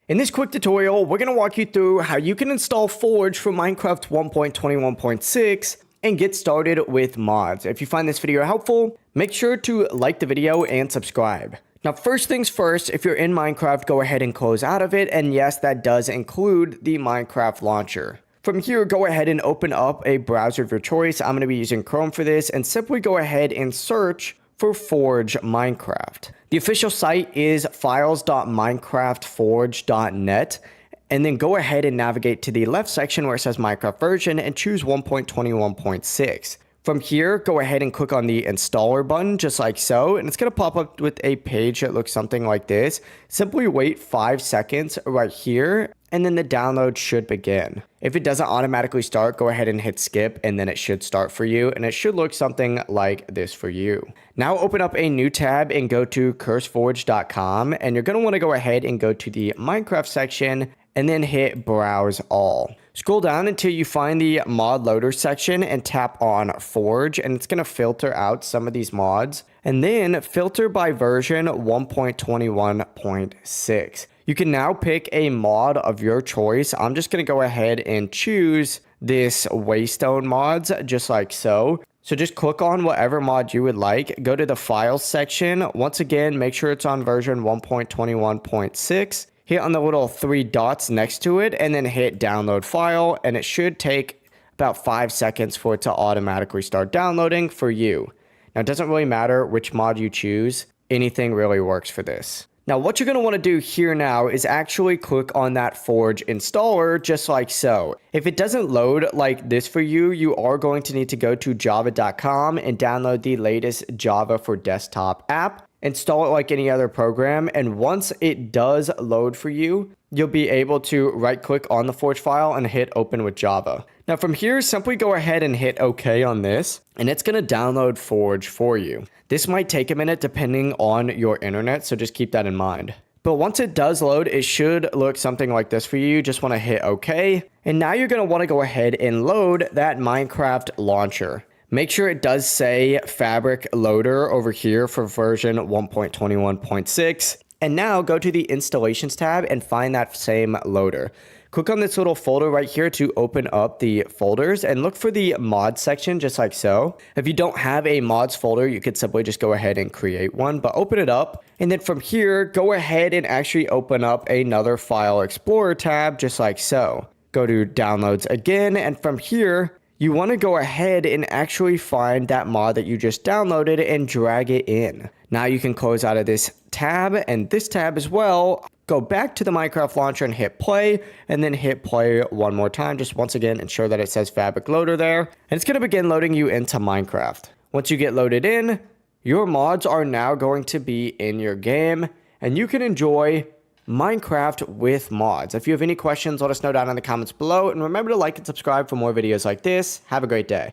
In this quick tutorial, we're going to walk you through how you can install Forge for Minecraft 1.21.6 and get started with mods. If you find this video helpful, make sure to like the video and subscribe. Now, first things first, if you're in Minecraft, go ahead and close out of it. And yes, that does include the Minecraft launcher. From here, go ahead and open up a browser of your choice. I'm going to be using Chrome for this, and simply go ahead and search for Forge Minecraft. The official site is files.minecraftforge.net, and then go ahead and navigate to the left section where it says Minecraft version and choose 1.21.6. From here, go ahead and click on the installer button just like so, and it's going to pop up with a page that looks something like this. Simply wait 5 seconds right here, and then the download should begin. If it doesn't automatically start, go ahead and hit skip, and then it should start for you, and it should look something like this for you. Now open up a new tab and go to curseforge.com, and you're going to want to go ahead and go to the Minecraft section and then hit browse all. Scroll down until you find the mod loader section and tap on Forge, and it's going to filter out some of these mods, and then filter by version 1.21.6. You can now pick a mod of your choice. I'm just going to go ahead and choose this Waystone mods just like so. So just click on whatever mod you would like. Go to the files section. Once again, make sure it's on version 1.21.6. Hit on the little 3 dots next to it and then hit download file, and it should take about 5 seconds for it to automatically start downloading for you. Now, it doesn't really matter which mod you choose. Anything really works for this. Now, what you're going to want to do here now is actually click on that Forge installer just like so. If it doesn't load like this for you, you are going to need to go to java.com and download the latest Java for desktop app. Install it like any other program, and once it does load for you, you'll be able to right click on the Forge file and hit open with Java. Now from here, simply go ahead and hit OK on this, and it's going to download Forge for you. This might take a minute depending on your internet, so just keep that in mind. But once it does load, it should look something like this for you. You just want to hit OK, and now you're going to want to go ahead and load that Minecraft launcher. Make sure it does say Fabric Loader over here for version 1.21.6. And now go to the Installations tab and find that same loader. Click on this little folder right here to open up the folders and look for the mod section just like so. If you don't have a mods folder, you could simply just go ahead and create one, but open it up. And then from here, go ahead and actually open up another File Explorer tab just like so. Go to Downloads again, and from here, you want to go ahead and actually find that mod that you just downloaded and drag it in. Now you can close out of this tab and this tab as well. Go back to the Minecraft launcher and hit play, and then hit play one more time. Just once again, ensure that it says Fabric Loader there, and it's going to begin loading you into Minecraft. Once you get loaded in, your mods are now going to be in your game, and you can enjoy Minecraft with mods. If you have any questions, let us know down in the comments below, and remember to like and subscribe for more videos like this. Have a great day.